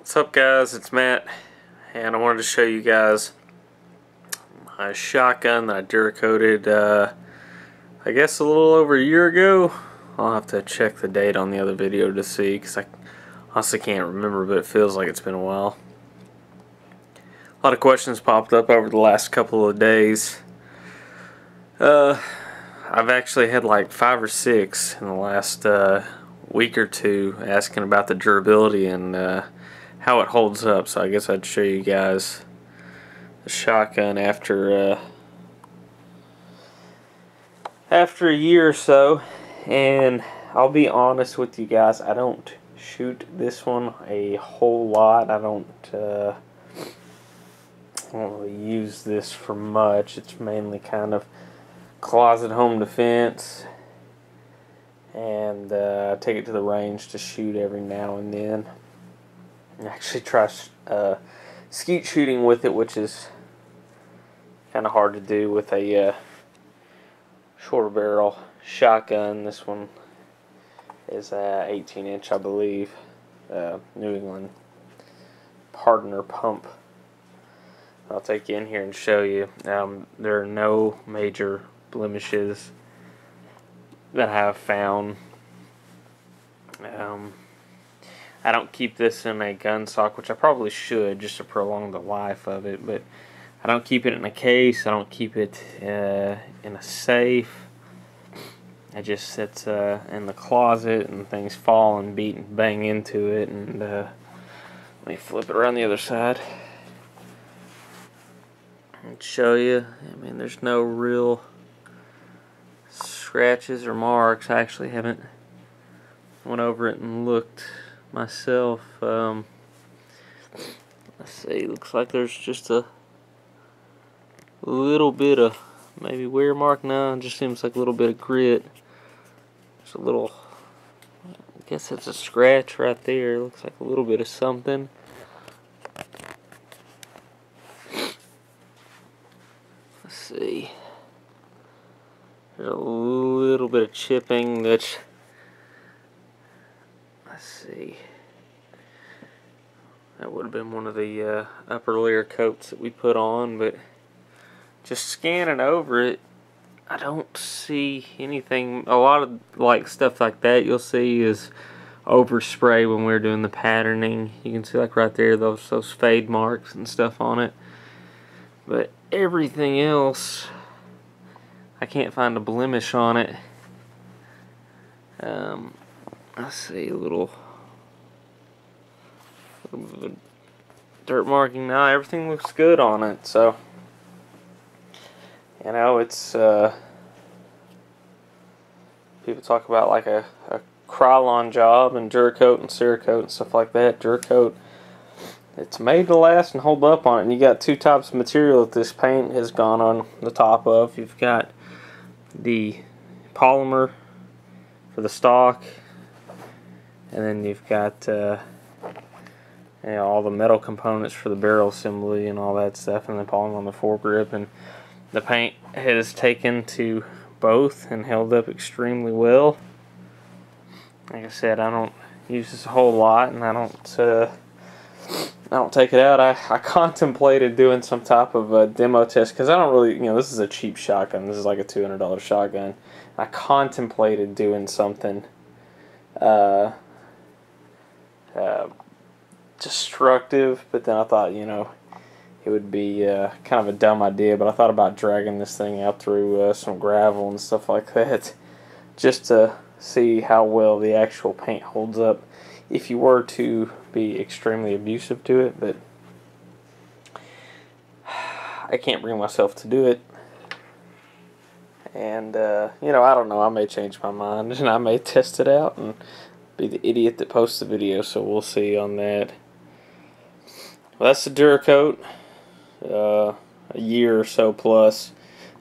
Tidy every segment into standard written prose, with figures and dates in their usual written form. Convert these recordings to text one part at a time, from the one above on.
What's up, guys? It's Matt, and I wanted to show you guys my shotgun that I Duracoated I guess a little over a year ago. I'll have to check the date on the other video to see, because I honestly can't remember, but it feels like it's been a while. A lot of questions popped up over the last couple of days. I've actually had like 5 or 6 in the last week or two asking about the durability and how it holds up. So I guess I'd show you guys the shotgun after a year or so. And I'll be honest with you guys, I don't shoot this one a whole lot. I don't really use this for much. It's mainly kind of closet home defense, and I take it to the range to shoot every now and then. I actually try skeet shooting with it, which is kind of hard to do with a shorter barrel shotgun. This one is 18-inch, I believe, New England Partner pump. I'll take you in here and show you. There are no major blemishes that I have found. I don't keep this in a gun sock, which I probably should just to prolong the life of it, but I don't keep it in a case. I don't keep it in a safe. It just sits in the closet, and things fall and beat and bang into it. And let me flip it around the other side and show you. I mean, there's no real scratches or marks. I actually haven't went over it and looked myself. Let's see, looks like there's just a little bit of maybe wear mark. No, it just seems like a little bit of grit. There's a little, I guess it's a scratch right there. Looks like a little bit of something. Let's see. There's a little bit of chipping, which, let's see, that would have been one of the upper layer coats that we put on, but just scanning over it, I don't see anything. A lot of like stuff like that you'll see is overspray when we're doing the patterning. You can see like right there those fade marks and stuff on it, but everything else I can't find a blemish on it. I see a little bit of a dirt marking. Now everything looks good on it, so you know, it's people talk about like a Krylon job and Duracoat and Cerakote and stuff like that. Duracoat, it's made to last and hold up on it. And you got 2 types of material that this paint has gone on the top of. You've got the polymer for the stock, and then you've got you know, all the metal components for the barrel assembly and all that stuff, and the polymer on the foregrip. And the paint has taken to both and held up extremely well. Like I said, I don't use this a whole lot, and I don't take it out. I contemplated doing some type of a demo test, because I don't really, you know, this is a cheap shotgun. This is like a $200 shotgun. I contemplated doing something destructive, but then I thought, you know, it would be kind of a dumb idea. But I thought about dragging this thing out through some gravel and stuff like that, just to see how well the actual paint holds up if you were to be extremely abusive to it. But I can't bring myself to do it, and you know, I don't know, I may change my mind and I may test it out and be the idiot that posts the video, so we'll see on that. Well, that's the Duracoat, a year or so plus,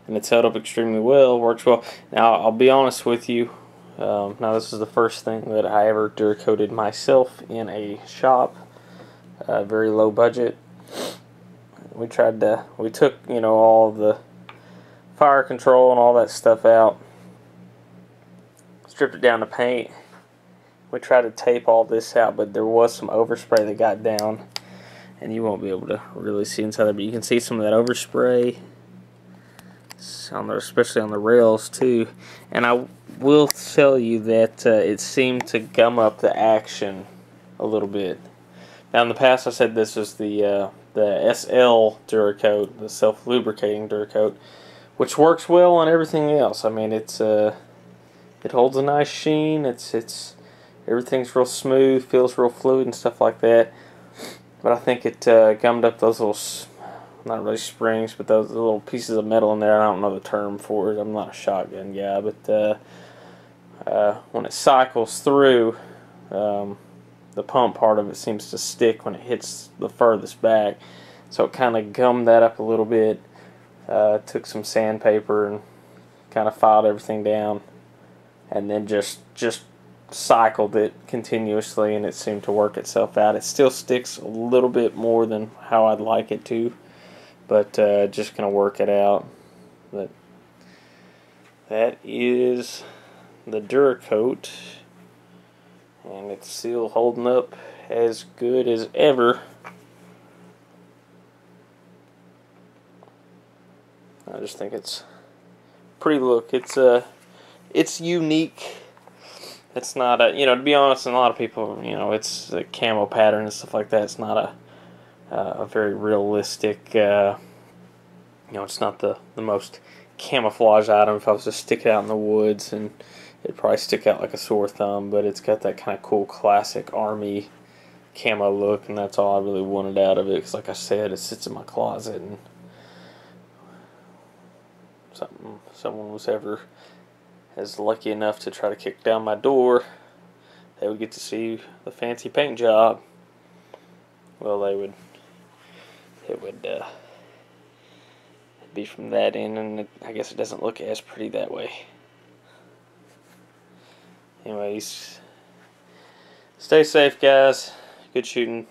and it's held up extremely well, works well. Now, I'll be honest with you, now this is the first thing that I ever Duracoated myself in a shop, very low budget. We took, you know, all the fire control and all that stuff out, stripped it down to paint. we tried to tape all this out, but there was some overspray that got down, and you won't be able to really see inside there, but you can see some of that overspray on there, especially on the rails too. And I will tell you that it seemed to gum up the action a little bit. Now in the past I said this was the SL Duracoat, the self-lubricating Duracoat, which works well on everything else. I mean, it holds a nice sheen. It's everything's real smooth, feels real fluid and stuff like that. But I think it gummed up those little, not really springs, but those little pieces of metal in there. I don't know the term for it. I'm not a shotgun guy, but when it cycles through, the pump part of it seems to stick when it hits the furthest back. So it kind of gummed that up a little bit. Took some sandpaper and kind of filed everything down, and then just cycled it continuously, and it seemed to work itself out. It still sticks a little bit more than how I'd like it to, but just gonna work it out. But that is the Duracoat, and it's still holding up as good as ever. I just think it's pretty look. It's unique. It's not a, to be honest, and a lot of people, it's a camo pattern and stuff like that. It's not a very realistic, it's not the most camouflage item. If I was to stick it out in the woods, and it'd probably stick out like a sore thumb, but it's got that kind of cool classic army camo look, and that's all I really wanted out of it, because like I said, it sits in my closet, and someone was ever as lucky enough to try to kick down my door, they would get to see the fancy paint job. Well, it would be from that end, and I guess it doesn't look as pretty that way. Anyways, stay safe, guys. Good shooting.